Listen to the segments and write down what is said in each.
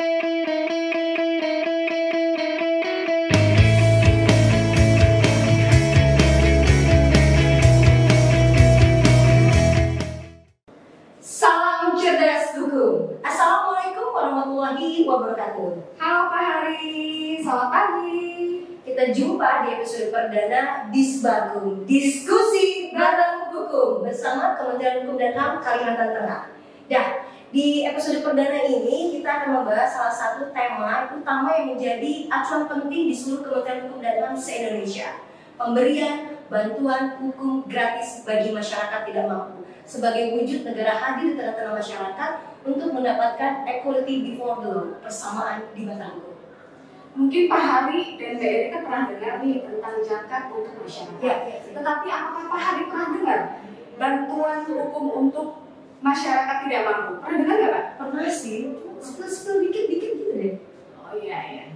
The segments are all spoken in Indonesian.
Salam cerdas hukum. Assalamualaikum warahmatullahi wabarakatuh. Halo Pak Hari, selamat pagi. Kita jumpa di episode perdana Disbagum, diskusi bareng hukum bersama Kementerian Hukum dan HAM Kalimantan Tengah. Dan di episode perdana ini kita akan membahas salah satu tema utama yang menjadi acuan penting di seluruh Kementerian Hukum dan HAM se-Indonesia. Pemberian bantuan hukum gratis bagi masyarakat tidak mampu sebagai wujud negara hadir di tengah-tengah masyarakat untuk mendapatkan equality before the law, persamaan di mata hukum. Mungkin Pak Hari dan Mbak Erika pernah dengar nih tentang zakat untuk masyarakat. Ya. Tetapi apakah Pak Hari pernah dengar bantuan hukum untuk masyarakat tidak mampu? Pernah dengar nggak Pak? Pernah sih, spill dikit-dikit gitu deh. Oh iya.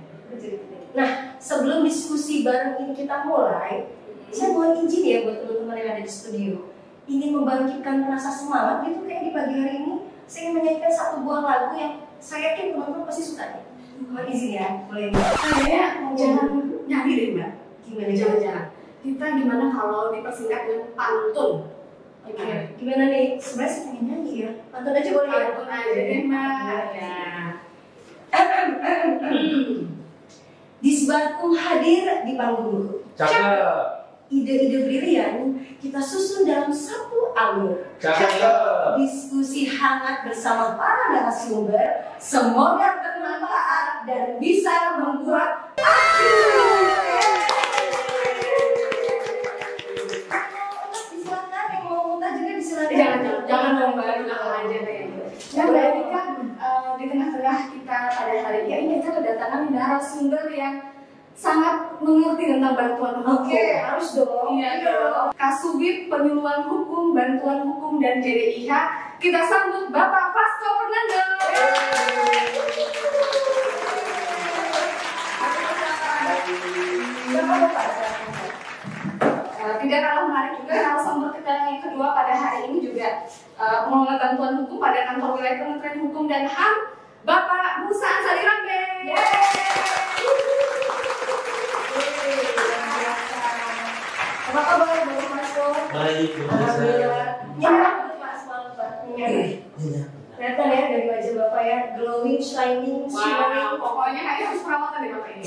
Nah, sebelum diskusi bareng ini kita mulai, saya mohon izin ya buat teman-teman yang ada di studio. Ingin membangkitkan rasa semangat gitu kayak di pagi hari ini, saya ingin menyanyikan satu buah lagu yang saya yakin teman-teman pasti suka nih. Mohon izin ya, boleh. Kayaknya jangan nyanyi deh Mbak. Gimana? Jangan. Kita gimana kalau dipersingkat dengan pantun? Oke, gimana nih? Sebenarnya saya pengen nyanyi ya. Pantun aja boleh ya? Pantun aja deh Mbak. Ya. Disbagum hadir di panggung. Cakep. Ide-ide brilian kita susun dalam satu alur. Cakep. Diskusi hangat bersama para narasumber, semoga bermanfaat dan bisa membuat silakan yang mau muntah juga disilakan. Jangan dong Mbak, bilang aja deh. Dan Mbak Erika, di tengah-tengah kita pada hari ini kita kedatangan narasumber yang sangat mengerti tentang bantuan hukum. Oke, harus dong. Iya dong. Kasubit Penyuluhan Hukum, Bantuan Hukum dan JDIH. Kita sambut Bapak Vasco Fernando. Tidak kalah menarik juga narasumber kita yang kedua pada hari ini juga pengelola bantuan hukum pada kantor wilayah Kementerian Hukum dan HAM, Bapak Musa Ansari Rambe. Apa kabar Bapak Vasco? Baik, Alhamdulillah. Nyaman Pak semalam Pak. Kelihatan ya dari wajah Bapak ya, glowing, shining, shimmering. Wow, pokoknya harus perawatan deh Bapak ini.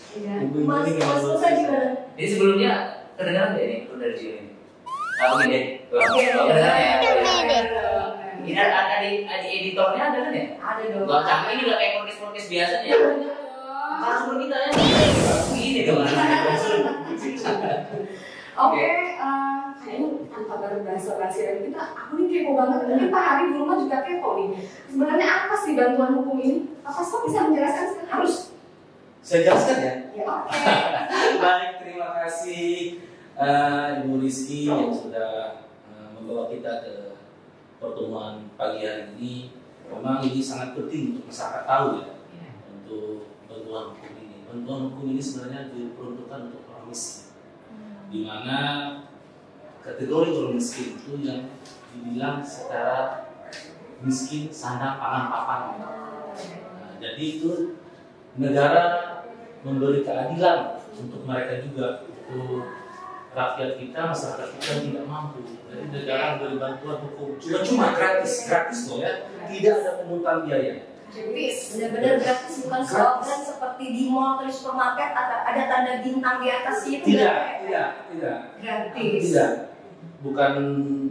Iya. Mas Musa gimana? Jadi sebelumnya kedengaran nggak ini dari sini? Tahu gini? Oke. Kedengaran ya? Ini ada di editornya ada kan ya? Ada dong. Gak capek ini gak kayak podcast biasanya. Narasumber kita ya. Gini dong. Oke, kayaknya tanpa berbahasa-basi lagi kita, aku nih kepo banget. Mungkin Pak Hari di rumah juga kepo nih. Sebenarnya apa sih bantuan hukum ini? Pak Vasco bisa menjelaskan sekarang? Harus. Saya jelaskan ya. Oke. Baik, terima kasih Ibu Rizky yang sudah membawa kita ke pertemuan pagi hari ini. Memang ini sangat penting untuk masyarakat tahu ya, untuk bantuan hukum ini. Bantuan hukum ini sebenarnya diperuntukkan untuk orang miskin, di mana kategori orang miskin itu yang dibilang secara miskin sandang pangan papan. Nah, jadi itu negara memberi keadilan untuk mereka juga, untuk rakyat kita, masyarakat kita yang tidak mampu. Jadi negara memberi bantuan hukum cuma gratis loh ya, tidak ada pungutan biaya. Gratis. Benar-benar gratis, bukan slogan seperti di mall atau di supermarket ada tanda bintang di atas itu. Tidak. Gratis. Tidak. Bukan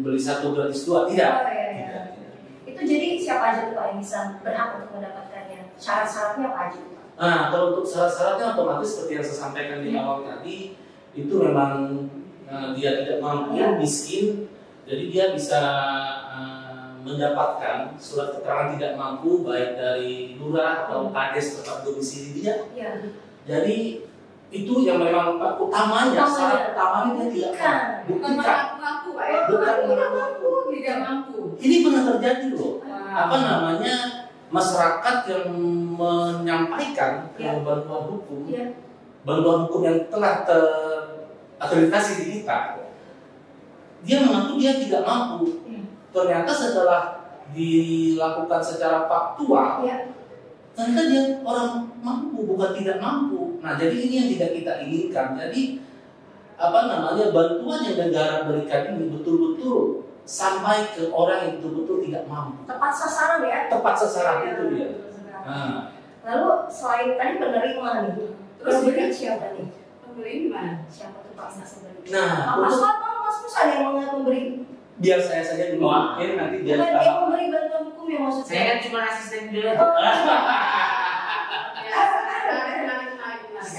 beli satu gratis dua, tidak. Oh, iya. Itu jadi siapa aja tuh Pak yang bisa berhak untuk mendapatkannya? Syarat-syaratnya apa aja Pak? Nah, kalau untuk syarat-syaratnya otomatis seperti yang saya sampaikan di awal tadi, itu memang dia tidak mampu, miskin, jadi dia bisa mendapatkan surat keterangan tidak mampu baik dari lurah atau kades tempat domisili dia. Iya. Jadi itu yang memang utamanya, syarat utamanya dia tidak mampu. Bukan mengaku Pak ya? Bukan tidak mampu. Ini benar terjadi loh. Wow. Apa namanya, masyarakat yang menyampaikan ke bantuan hukum, bantuan hukum yang telah terakreditasi di kita, dia mengaku dia tidak mampu. Ternyata setelah dilakukan secara faktual, Karena dia orang mampu, bukan tidak mampu. Nah, jadi ini yang tidak kita inginkan. Jadi bantuan yang negara berikan ini betul-betul sampai ke orang yang betul-betul tidak mampu. Tepat sasaran ya. Tepat sasaran Ya, itu dia. Nah. Lalu selain tadi penerima nih, terus beri siapa nih? Pembeli gimana? Siapa tuh Pak Mas beri? Nah, Mas untuk Mas Mus ada yang memberi? biar saya saja dulu, mungkin nanti biar Bukan dia memberi bantuan hukum ya maksudnya? Saya kan cuma asisten dulu.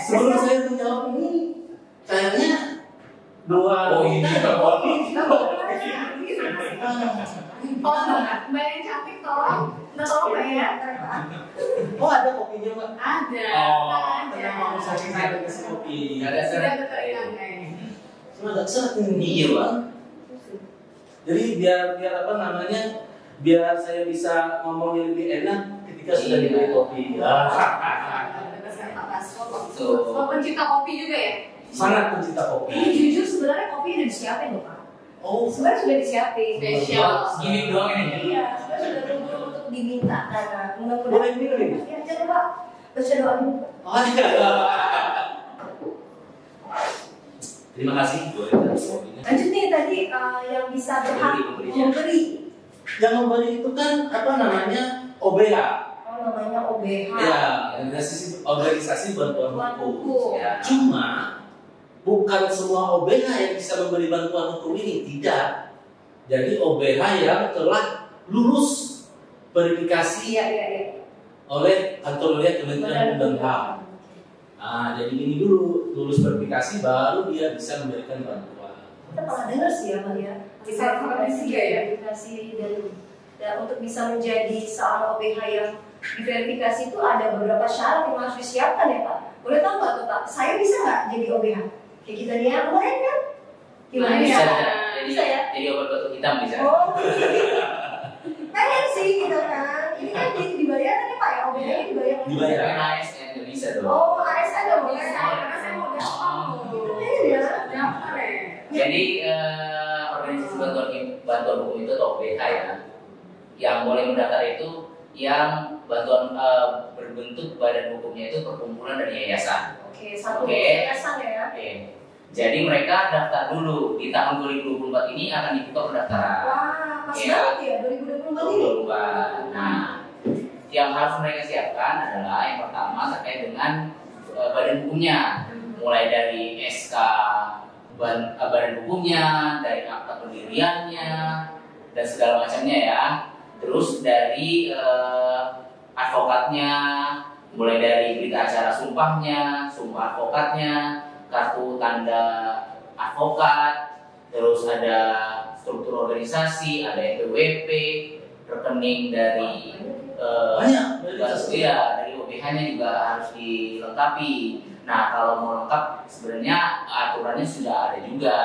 sebelum saya menjawab ini, kayaknya dua Mbak yang cantik tolong Mbak ya. Oh, ada kopinya, Mbak? Ada. Tenang, mau saya kasih kopi. Ada Sudah berteriak nih. Cuma agak seret ini. Iya, Pak. Jadi biar biar saya bisa ngomongnya lebih enak ketika sudah diberi kopi. Pencinta kopi juga ya? Sangat pencinta kopi. Ini jujur sebenarnya kopi udah disiapin loh Pak. Oh, Sebenarnya sudah disiapin. Spesial. Gini doang ini. Iya, sebenarnya sudah tunggu untuk diminta karena mudah-mudahan. boleh minum nih? Ya, jangan Pak. Baca doa dulu. Oh, iya. Terima kasih. Lanjut nih tadi yang bisa berhak memberi. Yang memberi itu kan OBH. Oh, namanya OBH. Ya, organisasi bantuan hukum. Ya. Cuma bukan semua OBH yang bisa memberi bantuan hukum ini, tidak. Jadi OBH yang telah lulus verifikasi Iya. oleh kantor wilayah Kementerian Hukum dan HAM. Nah, jadi ini dulu lulus verifikasi baru dia bisa memberikan bantuan. Kita pernah dengar sih ya Pak ya. Verifikasi ya. Verifikasi dan untuk bisa menjadi seorang OBH yang diverifikasi itu ada beberapa syarat yang harus disiapkan ya Pak. Boleh tahu nggak tuh Pak? Saya bisa nggak jadi OBH? Kayak kita nih ya, lumayan kan? Gimana Bisa, ya? bisa ya. Jadi obat batuk hitam bisa. Oh, pengen sih gitu kan. Ini kan dibayar kan ya Pak ya? OBH ini dibayar. Tapi ASN nggak bisa dong. Oh, ASN nggak boleh. Karena saya mau daftar. Iya ya. Daftar ya. Jadi organisasi bantuan hukum itu atau OBH ya, yang boleh mendaftar itu yang bantuan berbentuk badan hukumnya itu perkumpulan dan yayasan. Oke, satu yayasan ya. Oke. Jadi mereka daftar dulu di tahun 2024 ini akan dibuka pendaftaran. Wah, pas Ya. banget ya 2024 ini. 2024. Nah, yang harus mereka siapkan adalah yang pertama terkait dengan badan hukumnya, mulai dari SK badan hukumnya, dari akta pendiriannya dan segala macamnya ya. Terus dari advokatnya, mulai dari berita acara sumpahnya, sumpah advokatnya, kartu tanda advokat, terus ada struktur organisasi, ada NPWP, rekening dari Banyak. dari OBH-nya juga harus dilengkapi. Nah, kalau mau lengkap sebenarnya aturannya sudah ada juga.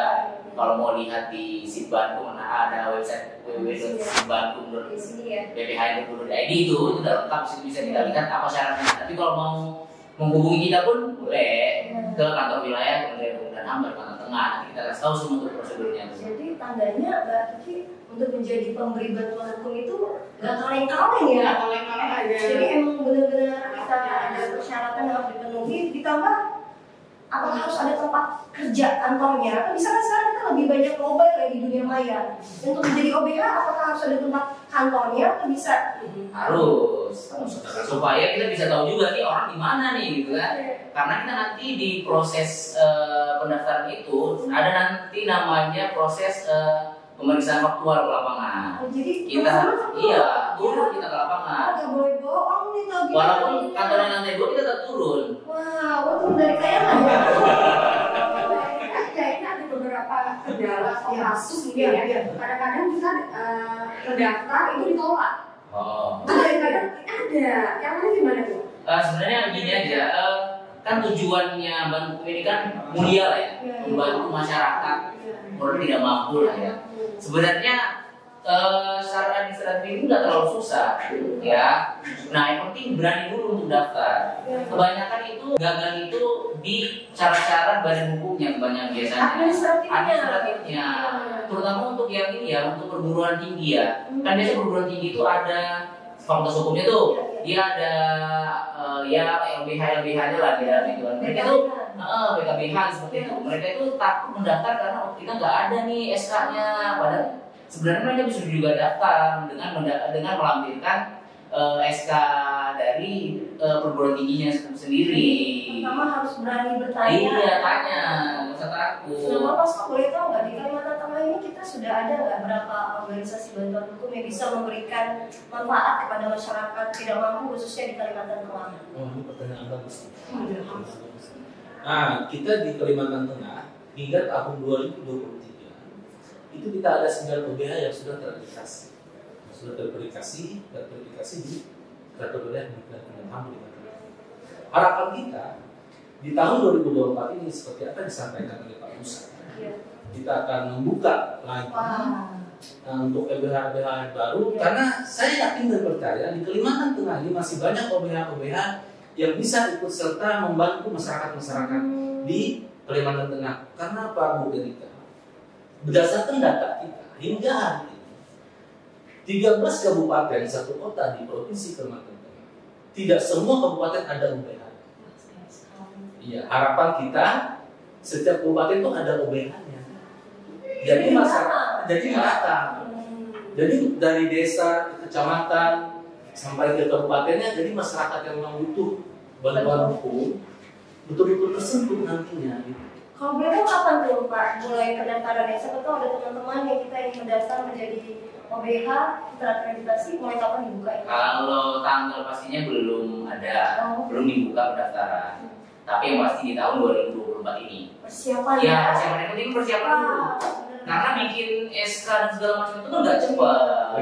Kalau mau lihat di Sitbankum, ada website www.sitbankum.bph.id itu udah lengkap, bisa kita lihat apa syaratnya. Tapi kalau mau menghubungi kita pun boleh ke kantor wilayah Kementerian Hukum dan HAM Kalimantan Tengah. Nanti kita kasih tahu semua untuk prosedurnya. Jadi tandanya Mbak Kiki untuk menjadi pemberi bantuan hukum itu nggak kaleng-kaleng ya. Kaleng-kaleng aja. Jadi emang benar-benar kita ada persyaratan yang harus dipenuhi. Ditambah apakah harus ada tempat kerja kantornya? Atau misalkan sekarang kita lebih banyak mobile ya di dunia maya. Untuk menjadi OBH apakah harus ada tempat kantornya atau bisa? Harus supaya kita bisa tahu juga nih orang di mana nih gitu kan. Karena kita nanti di proses pendaftaran itu ada nanti namanya proses pemeriksaan faktual ke lapangan. Oh, jadi Kita turun kita ke lapangan. Nggak boleh bohong nih kalau gitu. Walaupun kantornya lantai 2 kita tetap turun. Wah, turun dari kayangan ya. Ya, ini ada beberapa kendala atau kasus mungkin ya. Kadang-kadang kita terdaftar itu ditolak. Oh. Kadang-kadang ada. Yang mana gimana tuh? Sebenarnya gini aja, kan tujuannya bantu hukum ini kan mulia lah ya, membantu masyarakat orang tidak mampu lah ya. Sebenarnya secara administratif itu nggak terlalu susah ya. Nah, yang penting berani dulu untuk daftar. Kebanyakan itu gagal itu di syarat-syarat badan hukumnya kebanyakan biasanya. Administratifnya. Terutama untuk yang ini ya, untuk perguruan tinggi ya. Kan biasanya perguruan tinggi itu ada fakultas hukumnya tuh dia ada ya LBH-nya lah di dalam itu. Mereka itu PKBH seperti itu. Mereka itu takut mendaftar karena kita nggak ada nih SK-nya. Padahal sebenarnya mereka bisa juga daftar dengan melampirkan SK dari perguruan tingginya sendiri. Pertama harus berani bertanya. Iya, tanya, nggak usah takut. Nah, Mas, boleh tahu nggak di Kalimantan Tengah ini kita sudah ada nggak berapa organisasi bantuan hukum yang bisa memberikan manfaat kepada masyarakat tidak mampu khususnya di Kalimantan Tengah? Oh, ini pertanyaan bagus. Nah, kita di Kalimantan Tengah hingga tahun 2023 itu kita ada 9 OBH yang sudah teraplikasi. Teraplikasi di satu wilayah Kementerian HAM. Harapan kita di tahun 2024 ini seperti apa yang disampaikan oleh Pak Musa, kita akan membuka lagi untuk OBH-OBH baru, karena saya yakin dan percaya di Kalimantan Tengah ini masih banyak OBH-OBH yang bisa ikut serta membantu masyarakat-masyarakat di Kalimantan Tengah. Karena apa, Bu Erika? Berdasarkan data kita hingga hari ini 13 kabupaten satu kota di Provinsi Kalimantan Tengah, tidak semua kabupaten ada OBH. Iya, harapan kita setiap kabupaten itu ada OBH-nya. Jadi masyarakat jadi merata. Jadi dari desa ke kecamatan sampai ke kabupatennya, jadi masyarakat yang memang butuh bantuan hukum betul-betul tersentuh nantinya. Kalau boleh tahu kapan tuh Pak mulai pendaftarannya? Siapa tahu ada teman-teman yang kita ingin mendaftar menjadi OBH terakreditasi, mulai kapan dibuka ini? Kalau tanggal pastinya belum ada, belum dibuka pendaftaran. Tapi yang pasti di tahun 2024 ini. Persiapan ya? Persiapan itu persiapan dulu. Karena bikin SK dan segala macam itu kan nggak cepat.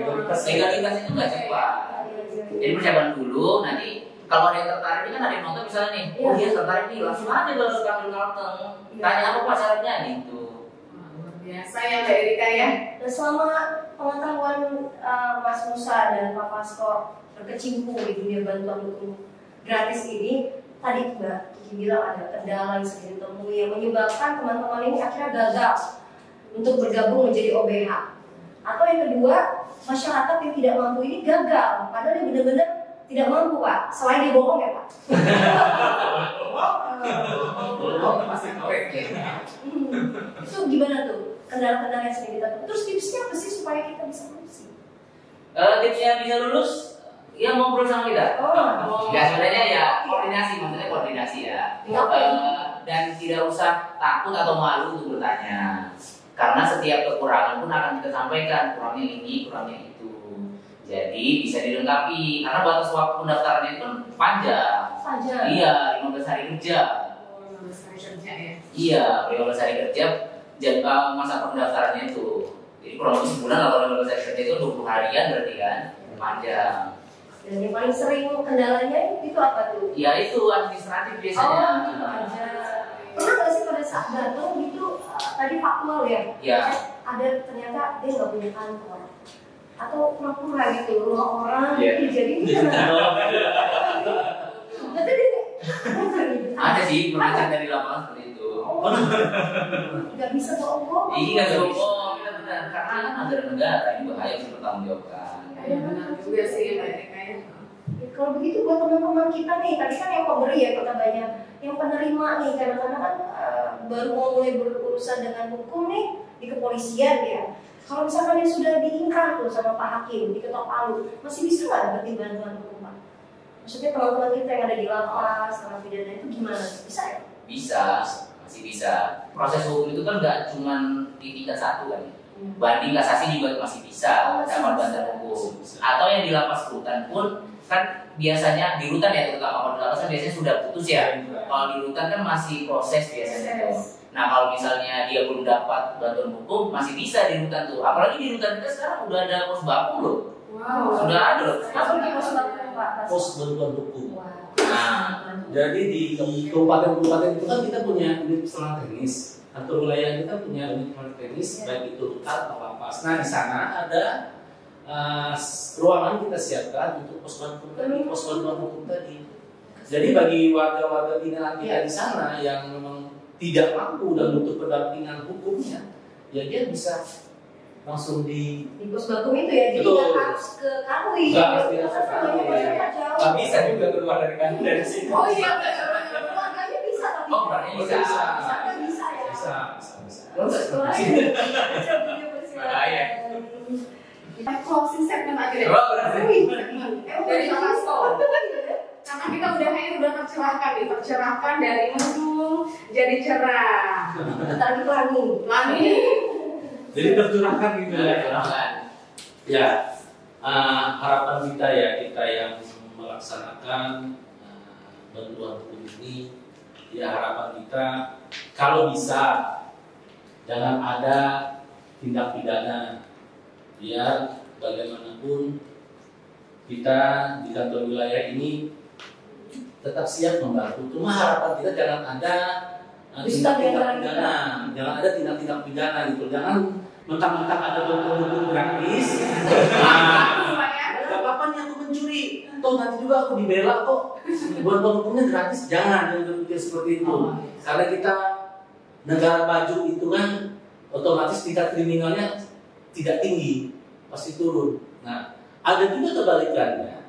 Legalitas itu nggak cepat. Jadi persiapan dulu, nanti kalau ada yang tertarik, kan ada yang nonton misalnya nih, oh dia tertarik nih, langsung aja ke Kalimantan Kalteng. Tanya apa Pak syaratnya gitu. Luar biasa ya Mbak Erika ya. Dan selama pengetahuan Mas Musa dan Pak Pasco berkecimpung di dunia bantuan hukum gratis ini, tadi Mbak Kiki bilang ada kendala yang sering ditemui yang menyebabkan teman-teman ini akhirnya gagal untuk bergabung menjadi OBH. Atau yang kedua, masyarakat yang tidak mampu ini gagal, padahal dia benar-benar tidak mampu Pak. Selain dia bohong ya Pak. Bohong pasti korek ya. Itu gimana tuh kendala-kendala yang sering kita temui? Terus tipsnya apa sih supaya kita bisa lulus? Tipsnya bisa lulus, ya ngobrol sama kita. Ya sebenarnya ya koordinasi, maksudnya koordinasi ya. Dan tidak usah takut atau malu untuk bertanya. Karena setiap kekurangan pun akan kita sampaikan, kurangnya ini, kurangnya itu. Jadi bisa dilengkapi, karena batas waktu pendaftarannya itu kan panjang. Iya, 15 hari kerja. 15 hari kerja ya? Iya, 15 hari kerja jangka masa pendaftarannya itu. Jadi kurang lebih sebulan lah kalau 15 hari kerja itu 20 harian berarti kan, panjang. Dan yang paling sering kendalanya itu apa tuh? Ya itu administratif biasanya. Gitu aja. Pernah nggak sih pada saat datang gitu, tadi faktual ya? Ya. Ada ternyata dia nggak punya kantor atau pura-pura gitu, rumah orang jadi ada sih pernah dari lapangan seperti itu. Nggak bisa bohong. Iya nggak bohong, kita benar karena kan anggaran negara ini bahaya harus bertanggungjawabkan. Ya benar juga sih Mbak Erika ya. Kalau begitu buat teman-teman kita nih, tadi kan yang pemberi ya kita banyak, yang penerima nih karena kan baru mau mulai berurusan dengan hukum nih di kepolisian ya. Kalau misalkan yang sudah diingkar tuh sama Pak Hakim, diketok palu, masih bisa nggak dapetin bantuan hukum Pak? Maksudnya teman-teman kita yang ada di lapas, sama pidana itu gimana? Bisa ya? Bisa, masih bisa. Proses hukum itu kan nggak cuma di tingkat satu kan. Banding kasasi juga masih bisa dapat bantuan hukum. Atau yang di lapas rutan pun kan biasanya di rutan ya, terutama kalau di lapas kan biasanya sudah putus ya. Kalau di rutan kan masih proses biasanya tuh. Nah kalau misalnya dia belum dapat bantuan hukum masih bisa di rutan tuh. Apalagi di rutan kita sekarang udah ada pos baku loh. Wow. Sudah ada loh. Apa di pos baku Pak? Pos bantuan hukum. Nah, jadi di kabupaten-kabupaten itu kan kita punya unit personal teknis. Atau wilayah kita punya unit personal teknis, baik itu rutan atau lapas. Nah di sana ada ruangan kita siapkan untuk pos bantuan hukum tadi. Jadi bagi warga-warga binaan kita di sana yang memang tidak mampu dan butuh pendampingan hukumnya, ya dia bisa langsung di pos bakum itu ya, jadi Betul. nggak harus ke Kanwil. Nggak harus ke Karena Kanwil. banyak masyarakat jauh. nggak bisa juga keluar dari sini. Oh iya, benar. Keluarganya bisa tapi. Oh, berarti bisa. Bisa ya. Bisa. Bahaya. Kita closing statement aja deh. Oh, berarti. Dari Pak Hasto. Karena kita udah tercerahkan nih, tercerahkan dari mendung jadi cerah. Tadi pelangi. Lani. Jadi tercurahkan gitu ya. Harapan kita ya, kita yang melaksanakan bantuan hukum ini, ya harapan kita kalau bisa jangan ada tindak pidana, biar bagaimanapun kita di kantor wilayah ini tetap siap membantu. Cuma harapan kita jangan ada tindak-tindak pidana, jangan ada tindak-tindak pidana gitu, jangan mentang-mentang ada bantuan hukum gratis. Gak apa-apa nih aku mencuri, toh nanti juga aku dibela kok. Bantuan hukumnya gratis, jangan berpikir seperti itu. Karena kita negara maju itu kan otomatis tingkat kriminalnya tidak tinggi, pasti turun. Nah, ada juga kebalikannya.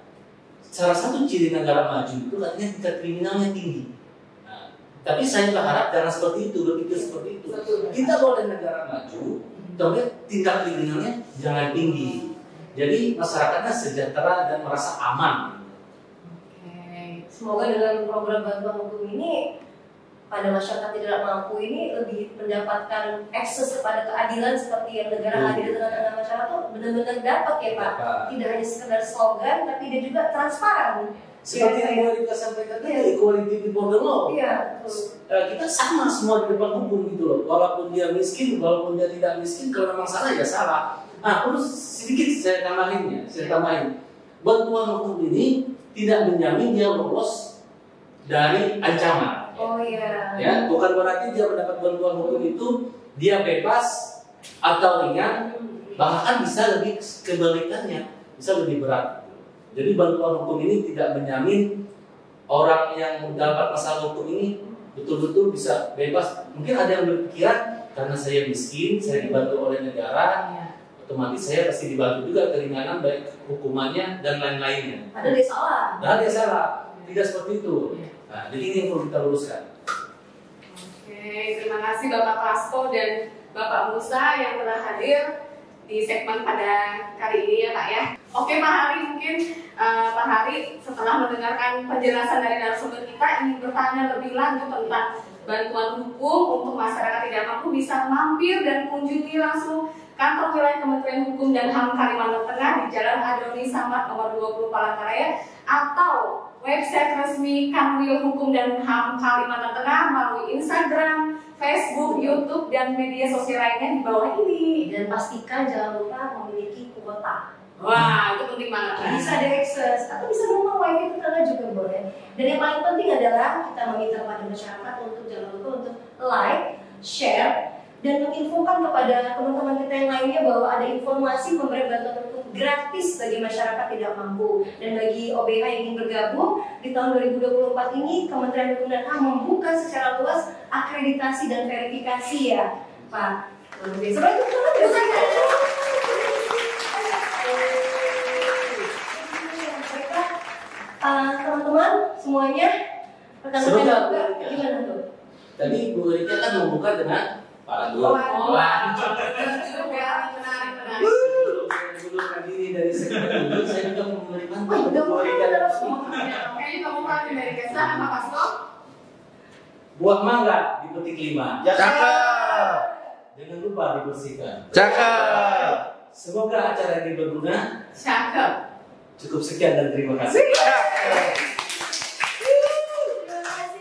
Salah satu ciri negara maju itu katanya tingkat kriminalnya tinggi. Nah, tapi saya berharap jangan seperti itu, berpikir seperti itu. Kita boleh negara maju, tapi tingkat kriminalnya jangan tinggi. Jadi masyarakatnya sejahtera dan merasa aman. Semoga dengan program bantuan hukum ini pada masyarakat tidak mampu ini lebih mendapatkan akses kepada keadilan seperti yang negara hadir di tengah-tengah masyarakat tuh benar-benar dapat ya Pak. Tidak hanya sekedar slogan tapi dia juga transparan. Seperti yang boleh kita sampaikan tadi, equality before the law. Iya. Kita sama semua di depan hukum gitu loh. Walaupun dia miskin, walaupun dia tidak miskin, kalau memang salah ya salah. Nah, terus sedikit saya tambahin. Bantuan hukum ini tidak menjamin dia lolos dari ancaman. Oh iya. Ya, bukan berarti dia mendapat bantuan hukum itu dia bebas atau ringan, bahkan bisa lebih kebalikannya, bisa lebih berat. Jadi bantuan hukum ini tidak menjamin orang yang mendapat masalah hukum ini betul-betul bisa bebas. Mungkin ada yang berpikiran karena saya miskin, saya dibantu oleh negara, otomatis saya pasti dibantu juga keringanan baik hukumannya dan lain-lainnya. Padahal dia salah. Padahal dia salah, tidak seperti itu. Nah, jadi ini yang perlu kita luruskan. Oke, terima kasih Bapak Hasto dan Bapak Musa yang telah hadir di segmen pada kali ini ya Pak ya. Oke Pak Hari, mungkin Pak Hari setelah mendengarkan penjelasan dari narasumber kita ingin bertanya lebih lanjut tentang bantuan hukum untuk masyarakat tidak mampu, bisa mampir dan kunjungi langsung kantor wilayah Kementerian Hukum dan HAM Kalimantan Tengah di Jalan Adoni Samad nomor 20 Palangkaraya, atau website resmi Kanwil Hukum dan HAM Kalimantan Tengah melalui Instagram, Facebook, YouTube, dan media sosial lainnya di bawah ini. Dan pastikan jangan lupa memiliki kuota. Wah, itu penting banget. Bisa diakses atau bisa numpang wifi tetangga juga boleh. Dan yang paling penting adalah kita meminta kepada masyarakat untuk jangan lupa untuk like, share, dan menginfokan kepada teman-teman kita yang lainnya bahwa ada informasi pemberian bantuan hukum gratis bagi masyarakat tidak mampu. Dan bagi OBH yang ingin bergabung di tahun 2024 ini, Kementerian Hukum dan HAM membuka secara luas akreditasi dan verifikasi ya Pak. Sebenarnya itu teman-teman semuanya rekan-rekan juga gimana tuh? Tadi Bu Rika kan membuka dengan Pak Nur. Mengundurkan diri dari segmen dulu, saya juga memberikan Bu Rika dan Kayaknya kamu kan dari Kesana Pak Hasto. buah mangga dipetik 5. Cakep. Jangan lupa dibersihkan. Cakep. Semoga acara ini berguna. Cakep. Cukup sekian dan terima kasih.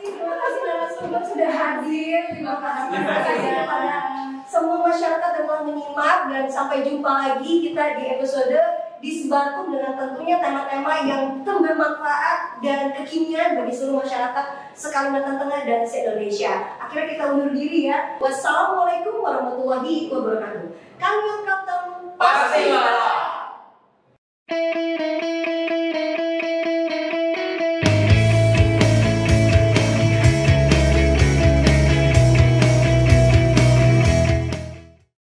Terima kasih narasumber sudah hadir. Terima kasih kepada semua masyarakat yang telah menyimak, dan sampai jumpa lagi kita di episode Disbakum dengan tentunya tema-tema yang bermanfaat dan kekinian bagi seluruh masyarakat se-Kalimantan Tengah dan se-Indonesia. Akhirnya kita undur diri ya. Wassalamualaikum warahmatullahi wabarakatuh. Kami